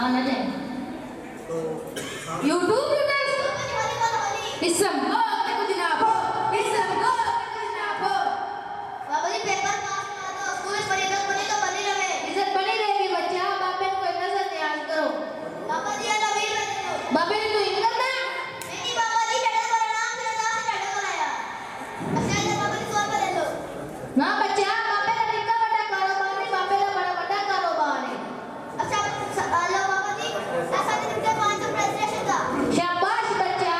हाँ ना जाए यूट्यूब इसम कुछ ना हो इसम कुछ ना हो बाबा जी पेपर पास करा दो स्कूल में पढ़ी तो बनी रहे इज्जत बनी रहेगी बच्चा बाबे को नजर ध्यान करो बाबा जी अल्लाह भी बाबे ने तो इनकम ना नहीं बाबा जी बेटा का नाम से डाटा बनाया अच्छा बाबा जी 100 रुपए दे दो ना बच्चा बाबे का निक्का बड़ा कारोबार नहीं बाबे का बड़ा कारोबार है अच्छा हेलो बाबा जी ऐसा नहीं तुमके 500 प्रेजेंटेशन का शाबाश बच्चा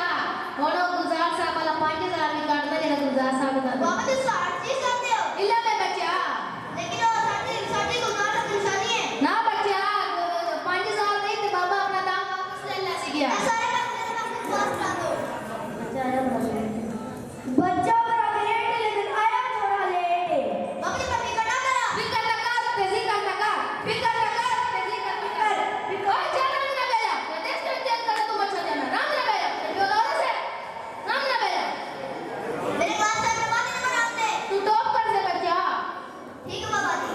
होनो गुजार साहब वाला 5000 भी काट दे जरा गुजार साहब का बाबा जी 60 चीज करते हो इल्ला में बच्चा लेकिन वो 60 गुजार का निशानी है ना बच्चा 5000 नहीं तो बाबा अपना दाम वापस ले ला सी गया सारे पैसे पास करा दो बच्चा बड़ा लेट लेकिन आया थोड़ा लेट है बाबा जी पढ़ने का ना करा फिकर लगा तेजी कर लगा फिकर लगा तेजी कर फिकर फिकर जाना ना गया देश के अंदर कर तुम अच्छा जाना राम ना गया जो लोग से राम ना गया मेरे पास है बाबा जी नंबर डाल दे तू टॉप कर दे बच्चा ठीक है बाबा जी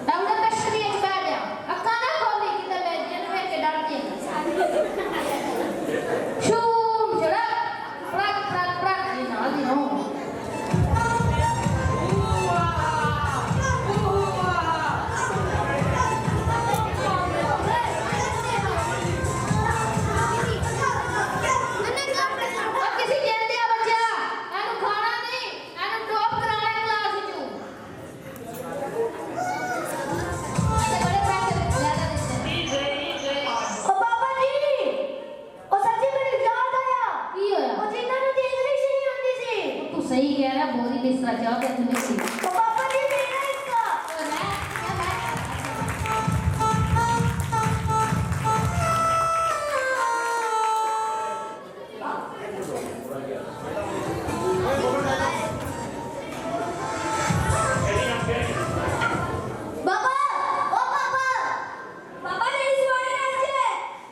down the street as bad है अक्का ना खोली किधर ले जन है के डाल के शूम जरा प्रक ये ना दी नो किसी जेल दिया बच्चा एनु खाना नहीं एनु टॉप कराना क्लास विचू बड़े पैसे ज्यादा देते ओ बाबा जी ओ सच्ची मेरी याद आया की होया ओ जिन्ना नु इंग्लिश नहीं आती सी तू सही कह रहा बोरी बिस्तरा चाह के तुम्हें सी ओ बाबा जी मेरा इसका बाबा ओ बाबा बाबा ने इस वाले राज्य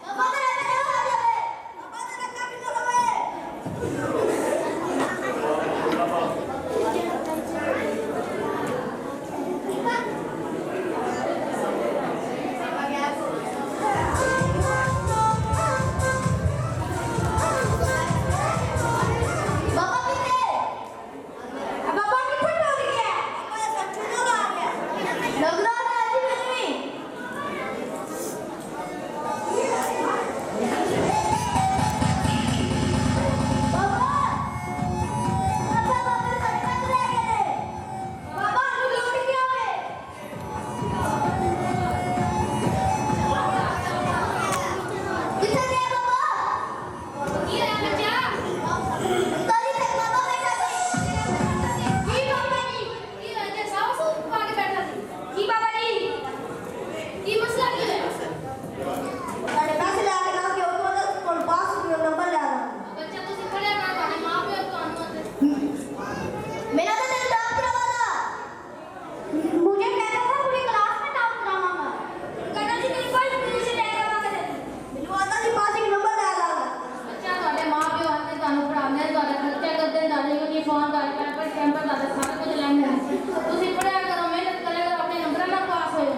बाबा तेरा बेटा आ जावे बाबा तेरा काफी चलो बे बाबा किथे बाबा किथे हो गया बाबा सच्चू लोग आ गया लोग ना आज भी बाबा बाबा सच्चा ले गए बाबा नु लौट के आवे किथे गए बाबा ये है बच्चा ताली से बाबा बेटा की बाबा जी ये है साहब सो पाके बैठा थी की बाबा जी की मसला क्या है अरे पैसे ला के ना के वो तो पास नंबर ला रहा बच्चा तुसी पढ़िया ना तुम्हारे मां पे तो अनुमत मेरा तो तेरे डांस करवा था मुझे कहता था पूरी क्लास में डांस कराऊंगा कहता जी मेरी कोई भी से डांस करवा दे मिलवाता जी पास एक नंबर ला रहा बच्चा ਤੁਹਾਡੇ ਮਾਂ ਪਿਓ ਆਂਦੇ ਤੁਹਾਨੂੰ ਪੜਾਉਂਦੇ ਤੁਹਾਡਾ ਖਰਚਾ ਕਰਦੇ ਤੁਹਾਡੇ ਯੂਨੀਫਾਰਮ ਦਾ ਪੈਪਰ ਕੈਂਪਰ ਦਾ ਸਾਰਾ ਕੁਝ ਲੈਂਦੇ ਤੁਸੀਂ ਪੜਿਆ ਕਰੋ ਮਿਹਨਤ ਕਰਿਆ ਕਰੋ ਆਪਣੇ ਨੰਬਰਾਂ ਨਾਲ ਪਾਸ ਹੋਇਓ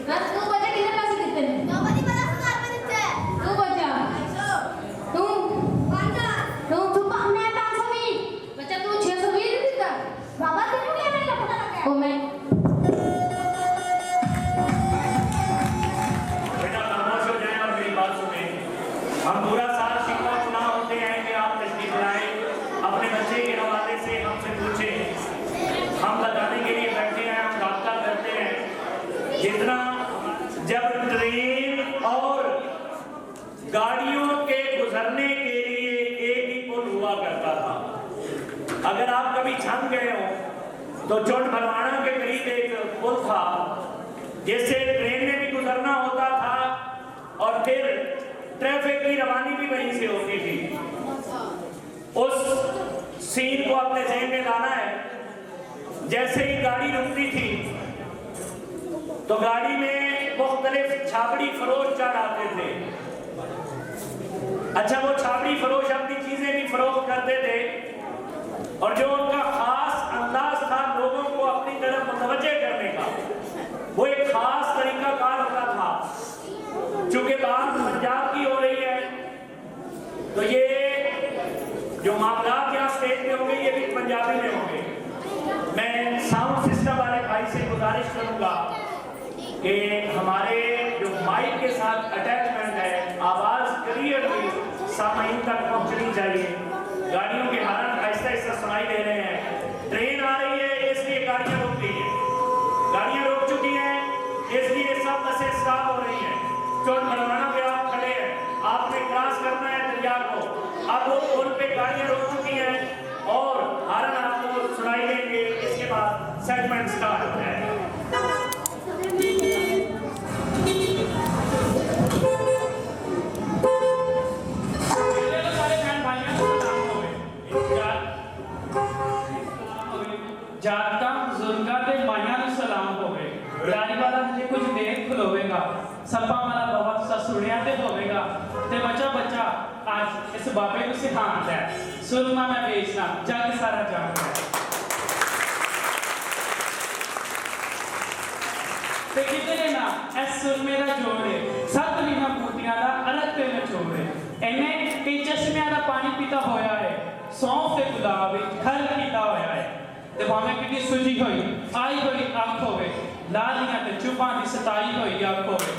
ਬਸ ਤੂੰ ਬੱਚੇ ਕਿੰਨੇ ਪੈਸੇ ਦਿੱਤੇ ਨੇ बाबा जी मेरा 1000 रुपए देते हैं ਤੂੰ ਬੱਚਾ ਤੂੰ ਤੂੰ मैं 520 ਬੱਚਾ ਤੂੰ 620 ਨਹੀਂ ਦਿੱਤਾ बाबा तेरे क्या मेरा पता लगा ਉਹ मैं बेटा खामोश हो जाएं और मेरी बात सुने। हम पूरा साल शिकवा चुनाव होते हैं कि आप तशरीफ लाए अपने बच्चे के हवाले से हमसे पूछें। हम बताने के लिए बैठे हैं, हम रास्ता करते हैं। जितना जब ट्रेन और गाड़ियों के गुजरने के लिए एक ही पुल हुआ करता था। अगर आप कभी छम गए हो तो चोट भरवाना के करीब एक पुल था जिससे ट्रेन में भी गुजरना होता था और फिर ट्रैफिक की रवानी भी वहीं से होती थी। उस सीन को अपने ज़हन में लाना है। जैसे ही गाड़ी रुकती थी तो गाड़ी में मुख्तलिफ छाबड़ी फरोश चढ़ आते थे। अच्छा, वो छाबड़ी फरोश अपनी चीजें भी फरोख्त करते थे और जो उनका खास अंदाज था लोगों को अपनी तरफ मुतवज्जे करने का, वो एक खास तरीका कार होता था। चूंकि बात पंजाबी में होंगे। मैं साउंड सिस्टम वाले भाई से गुजारिश करूंगा कि हमारे जो माइक के साथ अटैचमेंट है, आवाज क्लियरली सामईन तक पहुंचनी चाहिए। गाड़ियों के हारन आहिस्ता आहिस्ता सुनाई दे रहे हैं। ट्रेन आ रही है इसलिए गाड़ियां रुक गई हैं, गाड़ियां रुक चुकी हैं इसलिए सब बसें स्टॉप हो रही हैं। चोट मरवाना पे आप खड़े हैं, आपने क्रॉस करना है दरिया को। अब वो पुल पे गाड़ियां रुक चुकी हैं और हारन आपको सुनाई देंगे। इसके बाद सेगमेंट स्टार्ट है। जागता बुजुर्गा ते माइया नूं सलाम होवे। लारी वाला जे कुछ देर खलोवेगा, सपा वाला बहुत ससुड़िया ते होवेगा। ते बच्चा बच्चा आज इस बाबे को सिखाता है, सुरमा मैं बेचना जग सारा जानता है। ते कितने ना इस सुरमे दा जोड़े, सत मीना बूटियां दा अलग ते निचोड़े। इन्हें कई चश्मियां दा पानी पीता होया है, सौंफ ते गुलाब खल कीता होया है। ते भावें कितनी सुजी होई आई होई आंख होवे, लालियां ते चुपां दी सताई होई आंख होवे।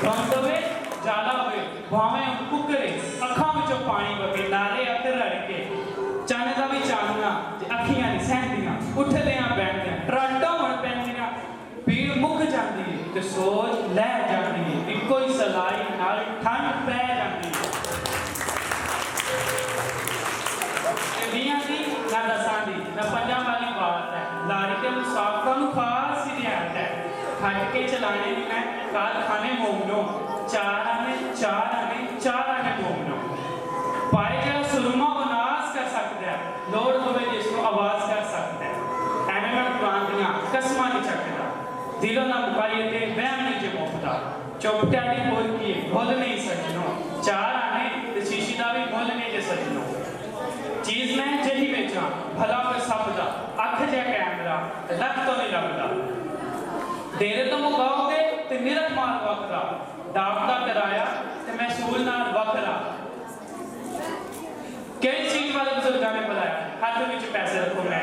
बंदवे जाला होवे भावें कुकरे, अखां विचों पानी वगे, नाले अते रड़के। चन्न दा भी चानना ते अखियां नी सहंदियां, उठदियां बैठदियां टराटो होण पैंदियां। पीड़ मुक जांदी है ते सोच लै जांदी है, इक्को ही सलाई नाल ठंड पै जांदी है। ਦੀਆਂ ਦੀ ਨਾ ਦਸਾਂ ਦੀ ਨਾ ਪੰਜਾਂ ਵਾਲੀ ਬਾਤ ਹੈ। ਲਾਰੀ ਤੇ ਮੁਸਾਫਰਾਂ ਨੂੰ ਖਾਸ ਹੀ ਰਿਆਇਤ ਹੈ। ਖੱਟ ਕੇ ਚਲਾਣੇ ਦੀ ਮੈਂ कारखाने मोमनो, चार आने मोमनो। पाए क्या सुरमा उनास कर सकता है, लोड़ होवे जिसको आवाज कर सकता है। एने मैं कुरान दियां कसमां नहीं चकदा, दिलों ना मुकाइए ते वहम नहीं जे मुकदा। चुप टैडी बोल की भुल नहीं सजनो, चार आने ते शीशी दा भी भुल नहीं जे सजनो। चीज मैं जही बेचा भला कोई सब दा, अख जै कैमरा लख तो नहीं लगदा। देरे तो मुकाओगे ते निरख मार वखरा, डाक दा कराया ते महसूल नाल वखरा। कई चीज वाले बुजुर्गां ने बुलाया, हाथ विच पैसे रखो मैं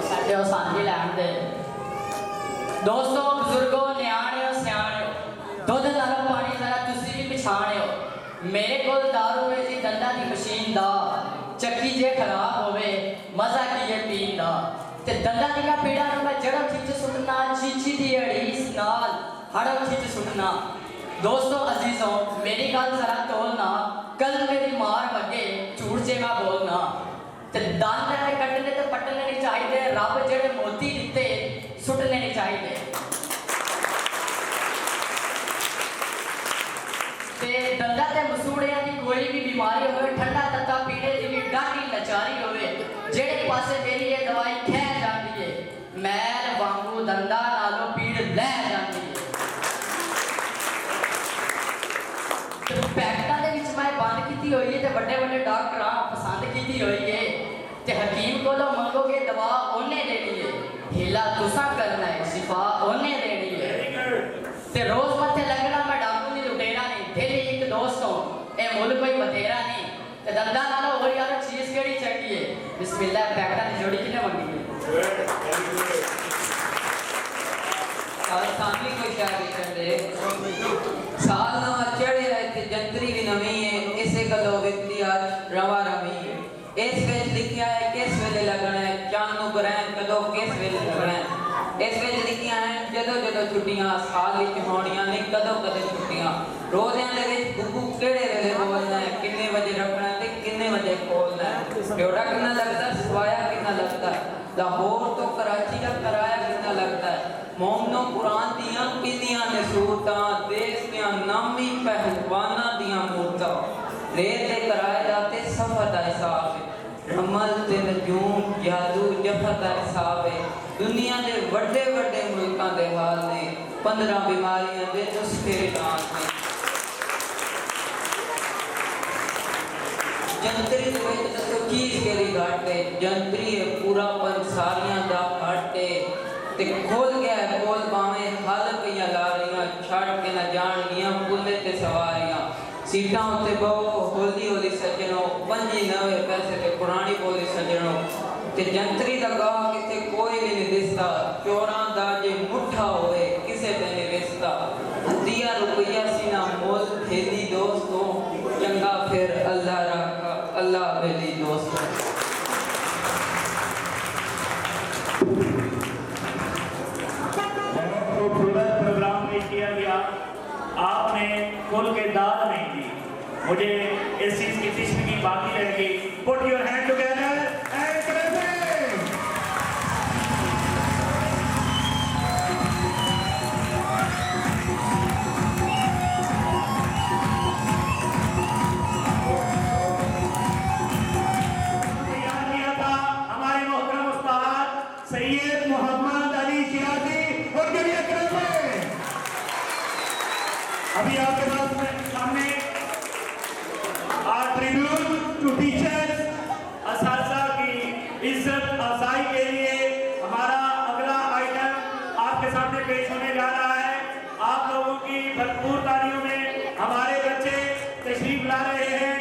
साडे सांझी लैन दे दोस्तों, बुजुर्गों, न्याणियों, सियाणियों, दुध नालों पानी जरा तुसी भी पछाणियो। मेरे कोल दारू है जी दंदा दी मशीन दा, चक्की जे खराब होवे मजा की ये पीन दा। ते दंदा दी पीड़ा नूं मैं जड़ों खिच सुटना, चीची दी अड़ीस नाल हड़ों खिच सुटना। दोस्तों अजीजों, मेरी गल जरा तोलना, कल मेरी मार वगे झूठ जेगा बोलना। ते दंद ते कटने ते पटने नहीं चाहिए, रब जेड़े मोती दिते सुटने नहीं चाहिए। ते दंदा ते मसूड़ियां दी कोई भी बीमारी होवे, ठंडा तत्ता पीने दी भी डाढी लाचारी होवे, जेड़े पासे मेरी ये दवाई खै जांदी है, मैल वांगू दंदा नालों पीड़ लै जांदी है। पैकेटां दे विच मैं बंद कीती होई है ते बड़े बड़े डॉक्टरां पसंद कीती होई है। ते हकीम कोलों मंगोगे दवा ओने देनी है, हीला तुसा करना है, शिफा ओने देनी है। ते रोज मत्थे लगना मैं डाकू दी लुटेरा नहीं, दिल एक दोस्तों ए मुल कोई बतेरा नहीं। ते दंदा नालों और यार चीज केड़ी चंगी है, बिस्मिल्लाह पैकेटां दी जोड़ी किने मंगी है। और सामने कोई शायद कहते साल नवा चढ़े है ते जंतरी भी नवी है, इसे गलो व्यक्ति आज रवा रवी है। इस विच लिखिया है किस वेले लगना है, चानू ग्रहण कदों किस वेले लगना है। इस विच लिखिया है जदों जदों छुट्टियां साल विच होणियां ने, कदों कदे छुट्टियां। रोज़ियां दे विच गुग्गू केड़े वेले बोलना है, किन्ने बजे रखना है ते किन्ने बजे खोलना है, ड्योड़ा कितना लगता, सवाया कितना लगता है, लाहौर तो कराची का किराया कितना लगता है। मोमनो कुरान दियां किन्नियां ने सूरतां, देश दियां नामी पहलवानां दियां मूरतां, रेल दे किराए दा ते सफर दा हिसाब है, अमल ते नजूम जादू जफर दा हिसाब है। दुनिया दे वड्डे वड्डे मुल्कां दे हाल ने, 15 बीमारियां दे नुस्खे इलाज ने। जंतरी दे विच दसो चीज केड़ी घट है, जंतरी है पूरा पंसारियां दा घट है। ते खोल गया खोल बावें हल पियां ला रहियां, छट जाणगियां पुले ते सवारियां सीटां उत्ते बहु हौली हौली सजणो पंजी नवे पैसे ते पुरानी बोली सजणो ते जंतरी दा गाह किथे कोई भी नहीं दिसदा चोरां दा जे मुठा होए किसे ते नहीं रिसदा दिया रुपया सीना मोल थेली दोस्तों चंगा फिर अल्लाह रखा अल्लाह बेली दोस्तों। खूबसूरत प्रोग्राम पेश किया गया, आपने खुल के दाद नहीं दी, मुझे इस चीज की तिश्तगी बाकी रहेगी। Put your hand together and clapping. तैयार किया था हमारे मोहतरम उस्ताद सैयद मोहम्मद अली शिराजी, उनके लिए क्लैपिंग। अभी आपके पास सामने ट्रिब्यूट टू टीचर्स असातिज़ा की इज्जत अफजाई के लिए हमारा अगला आइटम आपके सामने पेश होने जा रहा है। आप लोगों की भरपूर तालियों में हमारे बच्चे तशरीफ ला रहे हैं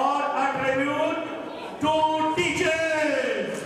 और अ ट्रिब्यूट टू टीचर्स।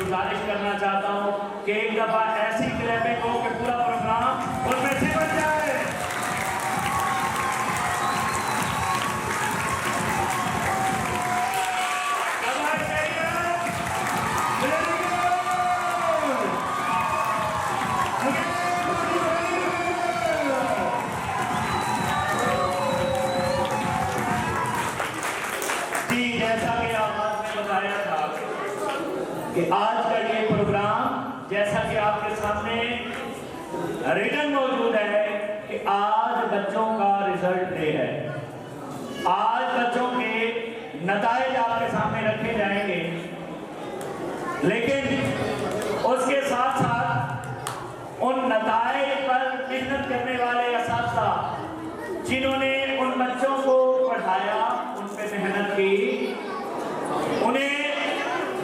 गुजारिश करना चाहता हूँ कि एक दफा ऐसी क्लैपिंग हो कि पूरा प्रोग्राम उनमें से बन जाए। जैसा कि आवाज में बताया था कि आज का ये प्रोग्राम, जैसा कि आपके सामने रिटर्न मौजूद है कि आज बच्चों का रिजल्ट डे है। आज बच्चों के नताइज आपके सामने रखे जाएंगे, लेकिन उसके साथ साथ उन नताइज पर मेहनत करने वाले असातिज़ा जिन्होंने उन बच्चों को पढ़ाया, उन पे मेहनत की, उन्हें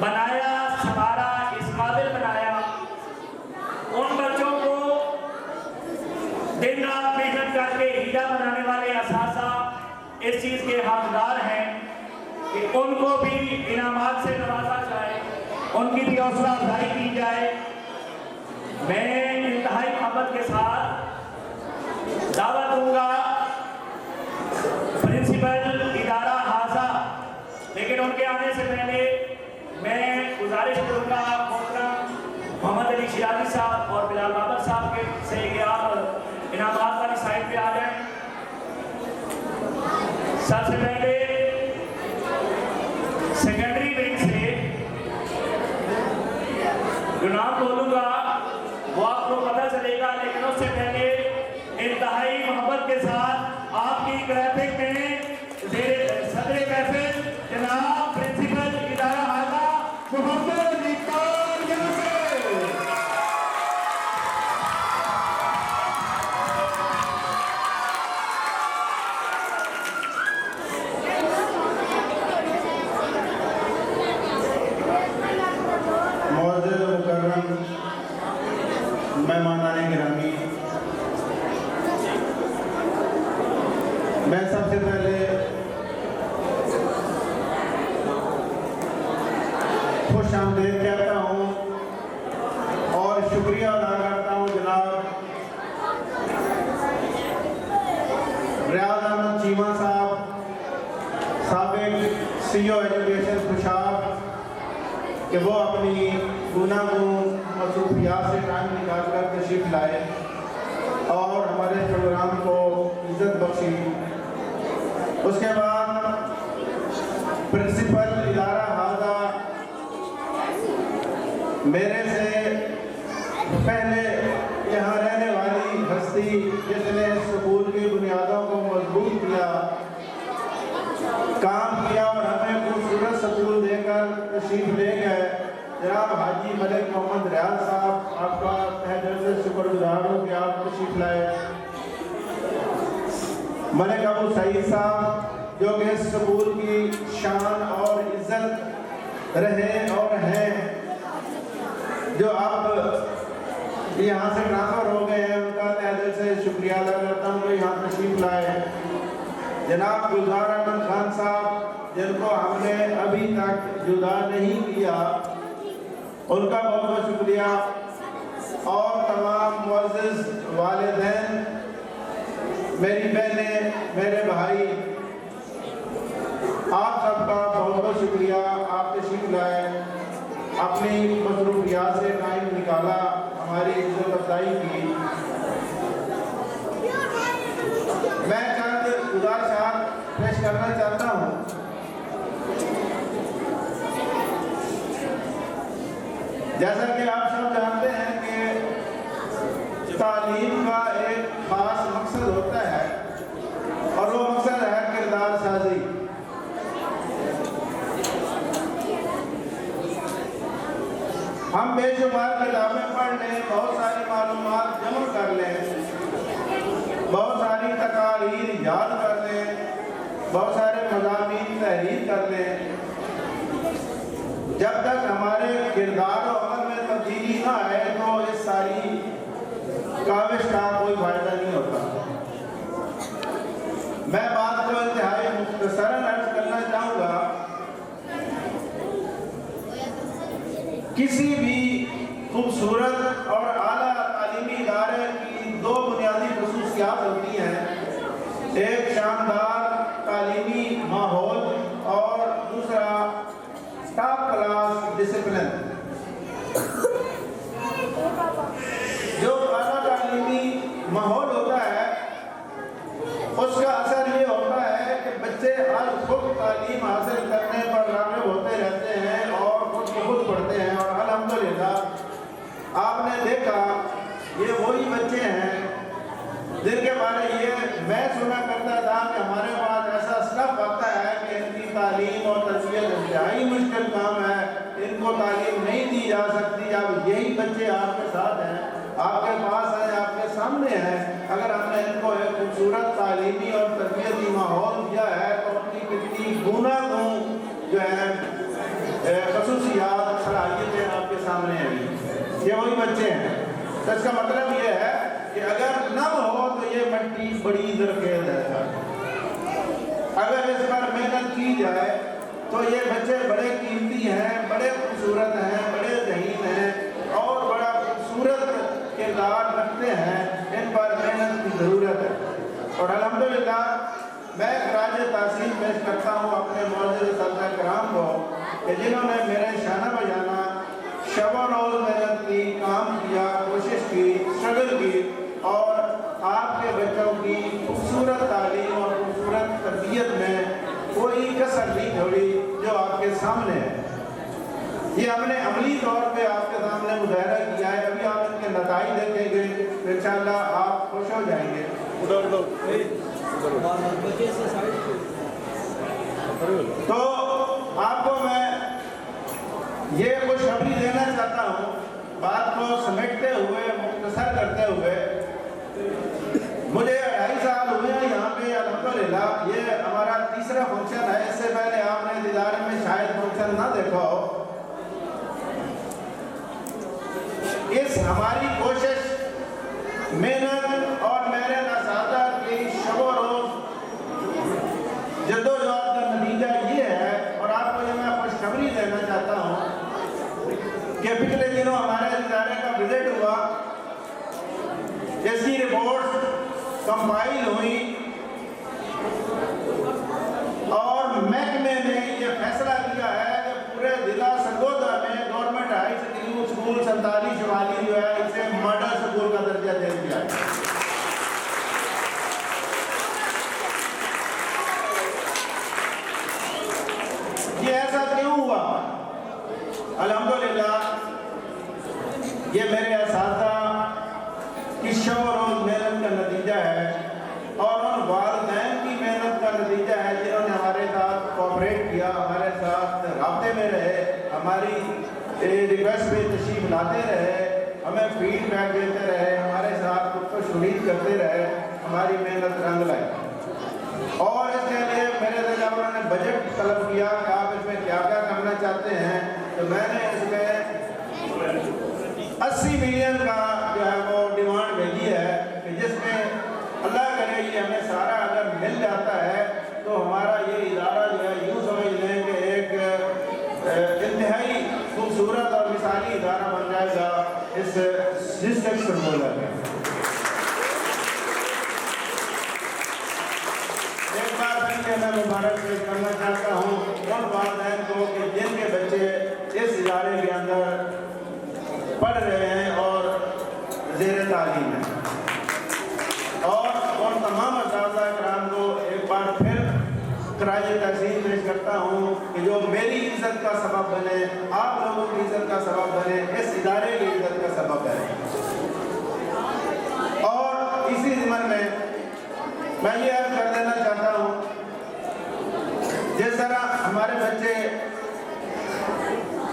बनाया, संवारा, इस काबिल बनाया, उन बच्चों को दिन रात मेहनत करके हीरा बनाने वाले असातिज़ा इस चीज के हकदार हैं कि उनको भी इनामात से नवाजा जाए, उनकी भी हौसला अफजाई की जाए। मैं इंतहाई मोहब्बत के साथ दावत दूंगा प्रिंसिपल इदारा हाजा, लेकिन उनके आने से पहले मैं गुजारिश करूंगा मोहतरम मोहम्मद अली शिराजी साहब और बिलाल बाबर साहब के से कि आप इनामात वाली साइड पे आ जाएं। सबसे पहले सेकेंडरी विंग से जो नाम बोलूंगा वो आपको पता चलेगा, लेकिन उससे पहले इंतहाई मोहब्बत के साथ आपकी ग्राफिक में सदर महफिल जनाब प्रिंसिपल इदारा हाजा मोहम्मद अली मेहमानाने गिरामी, मैं सबसे पहले खुश आमदीद कहता हूँ और शुक्रिया अदा करता हूँ जनाब रियाज अहमद चीमा साहब, साबिक CEO एजुकेशन खुशाब, कि वो अपनी गुनागून मसरूफियात से टाइम निकाल कर तशरीफ लाए और हमारे प्रोग्राम को इज्जत बख्शी। उसके बाद प्रिंसिपल इदारा हाजा, मेरे से पहले यहाँ रहने वाली हस्ती जिसने स्कूल की बुनियादों को मजबूत किया, काम किया और हमें खूबसूरत स्कूल देकर तशरीफ ले गए, जनाब हाजी मलिक मोहम्मद रियाज साहब, आपका तहे दिल से शुक्रगुजार हूँ कि आप तशरीफ लाए। मलिक अबू सईद साहब जो कि इस स्कूल की शान और इज्जत रहे और हैं, जो अब यहाँ से ट्रांसफर हो गए हैं, उनका तहे दिल से शुक्रिया अदा करता हूँ कि यहाँ तशरीफ लाए। जनाब गुलजार अहमद खान साहब जिनको हमने अभी तक जुदा नहीं किया, उनका बहुत बहुत शुक्रिया, और तमाम मुअज़्ज़िज़ वालिदैन, मेरी बहनें, मेरे भाई, आप सबका बहुत बहुत शुक्रिया। आप तशरीफ लाए, अपनी मसरूफियात से टाइम निकाला, हमारी इज्जत अफजाई की। मैं चंद गुज़ारिशात पेश करना चाहता हूँ। जैसा कि आप सब जानते हैं कि तालीम का एक खास मकसद होता है और वो मकसद है किरदार साजी। हम बेशुमार किताबें पढ़ लें, बहुत सारी मालूमात जमा कर लें, बहुत सारी तकारीर याद कर लें, बहुत सारे मज़ामीन तहरीर कर लें, जब तक हमारे किरदार और अमल में तब्दीली ना आए तो इस सारी काविश का कोई फायदा नहीं होता। मैं बात को इंतहाई मुख्तसरन अर्ज करना चाहूँगा किसी भी खूबसूरत और आला तालीमी इदारे की दो बुनियादी खसूसियात होती हैं, एक शानदार तालीमी माहौल और दूसरा टॉप क्लास डिसिप्लिन। जो आला तालीमी माहौल होता है उसका असर ये होता है कि बच्चे हर खुद तालीम हासिल करने पर राग़िब होते रहते हैं और खुद पढ़ते हैं। और अल्हम्दुलिल्लाह आपने देखा ये वही बच्चे हैं जिनके बारे ये मैं सुना करता था कि हमारे पास ऐसा स्टफ आता है कि इनकी तालीम और तरबियत इंतहाई मुश्किल काम है, इनको तालीम नहीं दी जा सकती। अब यही बच्चे आपके साथ हैं, आपके पास हैं, आपके सामने हैं। अगर हमने इनको एक खूबसूरत तालीमी और तरबियती माहौल दिया है तो उनकी कितनी गुनागुन जो है खसूसियात सलाहियतें आपके सामने हैं। ये वही बच्चे हैं। तो इसका मतलब ये है कि अगर न हो तो ये मिट्टी बड़ी ज़रखेज़ है। अगर इस पर मेहनत की जाए तो ये बच्चे बड़े कीमती हैं, बड़े खूबसूरत हैं, बड़े ज़हीन हैं और बड़ा खूबसूरत किरदार रखते हैं। इन पर मेहनत की ज़रूरत है। और अल्हम्दुलिल्लाह मैं खराज तासीम पेश करता हूँ अपने मौजूद सल्तनत कराम को कि जिन्होंने मेरे शाना बजाना शब रोज़ मेहनत की, काम किया, कोशिश की, स्ट्रगल की और आपके बच्चों की खूबसूरत तालीम और खूबसूरत तरबियत में कोई कसर नहीं छोड़ी जो आपके सामने है। ये हमने अमली तौर पे आपके सामने मुजाहरा किया है। अभी आप इनके नताइज देखेंगे तो इंशाअल्लाह आप खुश हो जाएंगे। तो आपको मैं ये खुशखबरी देना चाहता हूँ, बात को समेटते हुए, मुख्तसर करते हुए। मुझे 2.5 साल हुए हैं यहाँ पे अल्हम्दुलिल्लाह। ये हमारा तीसरा फंक्शन है। इससे पहले आपने इस इदारे में शायद फंक्शन ना देखा हो। इस हमारी कोशिश, मेहनत और मेरे नसादा की शबो रोज़ जद्दोजहद का नतीजा ये है। और आपको ये मैं खुशखबरी देना चाहता हूँ कि पिछले दिनों हमारे इदारे का विजिट हुआ, इसकी रिपोर्ट कंपाइल हुई और महकमे ने ये फैसला किया है कि पूरे जिला सरगोदा में गवर्नमेंट हाई सेकेंडरी स्कूल 4744 जो है इसे मॉडल स्कूल का दर्जा दे दिया है। ये ऐसा क्यों हुआ? अल्हम्दुलिल्लाह ये मेरे असातिज़ा की शब रोज़ मेहनत का नतीजा है और उन वालिदैन की मेहनत का नतीजा है जिन्होंने हमारे साथ कोऑपरेट किया, हमारे साथ राब्ते में रहे, हमारी रिक्वेस्ट पे तशरीफ लाते रहे, हमें फीडबैक देते रहे, हमारे साथ खुद को शुरीक करते रहे, हमारी मेहनत रंग लाई। और इसके लिए मेरे से जब उन्होंने बजट तलब किया कि आप इसमें क्या क्या करना चाहते हैं, तो मैंने इसमें 80 मिलियन का जो है वो डिमांड भेजी है कि जिसमें अल्लाह करे ये हमें सारा अगर मिल जाता है तो हमारा ये इदारा जो है यूँ समझ लें कि एक इंतहाई खूबसूरत और मिसाली इदारा बन जाएगा इस डिस्ट्रिक्ट सरगोदा में। एक बार फिर मैं मुबारक पेश करना चाहता हूँ उन वालिदैन को कि जिनके बच्चे इस इदारे के अंदर पढ़ रहे हैं और ज़ेर तालीम है। और उन तमाम असातिज़ा कराम को एक बार फिर खराज तहसीन पेश करता हूँ कि जो मेरी इज़्ज़त का सबब बने, आप लोगों की इज़्ज़त का सबब बने, इस इदारे की इज़्ज़त का सबब बने। और इसी ज़िम्मन में मैं ये अर्ज़ कर देना चाहता हूँ, जिस तरह हमारे बच्चे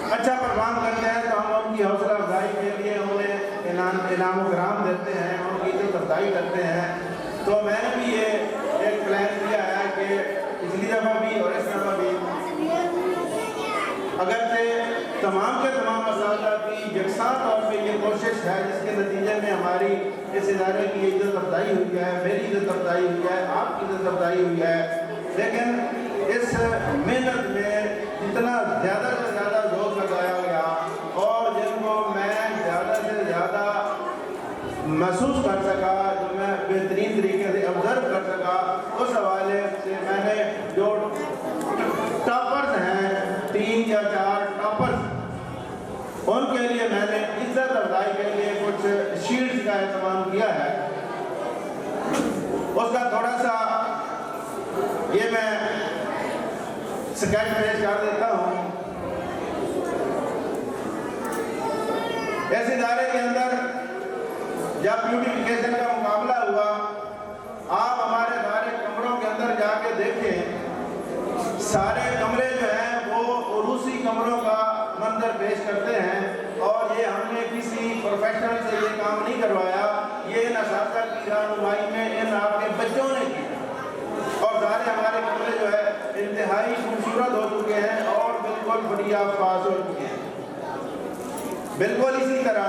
अच्छा परफॉर्म करते हैं तो हम उनकी हौसला अफजाई के लिए उन्हें इनाम कराम देते हैं, उनकी इज़्ज़त अफजाई करते हैं। तो मैंने भी ये एक प्लान किया है कि पिछली दफ़ा भी और इस दफ़ा भी अगरचे तमाम के तमाम असातिज़ा की यकसां तौर पर ये कोशिश है जिसके नतीजे में हमारी इस इदारे की इज़्ज़त अफजाई हुई है, मेरी इज़्ज़त अफजाई हुई है, आपकी इज़्ज़त अफजाई हुई है। लेकिन इस मेहनत में जितना ज़्यादा से ज़्यादा जोर लगाया गया और महसूस कर सका, जो मैं बेहतरीन तरीके से ऑब्जर्व कर सका, उस हवाले से मैंने जो टॉपर्स हैं, 3 या 4 टॉपर्स, उनके लिए मैंने इज्जत अफजाई के लिए कुछ शील्ड्स का इस्तेमाल किया है। उसका थोड़ा सा ये मैं स्केच पेश कर देता हूँ। इस इदारे के अंदर जब ब्यूटिफिकेशन का मुकाबला हुआ, आप हमारे सारे कमरों के अंदर जाके देखें, सारे कमरे जो हैं वो उरूसी कमरों का मंजर पेश करते हैं। और ये हमने किसी प्रोफेशनल से ये काम नहीं करवाया, ये इन असातिज़ा की रहनुमाई में इन आपके बच्चों ने की। और सारे हमारे कमरे जो है इंतहाई खूबसूरत हो चुके हैं और बिल्कुल बढ़िया पास हो चुके हैं। बिल्कुल इसी तरह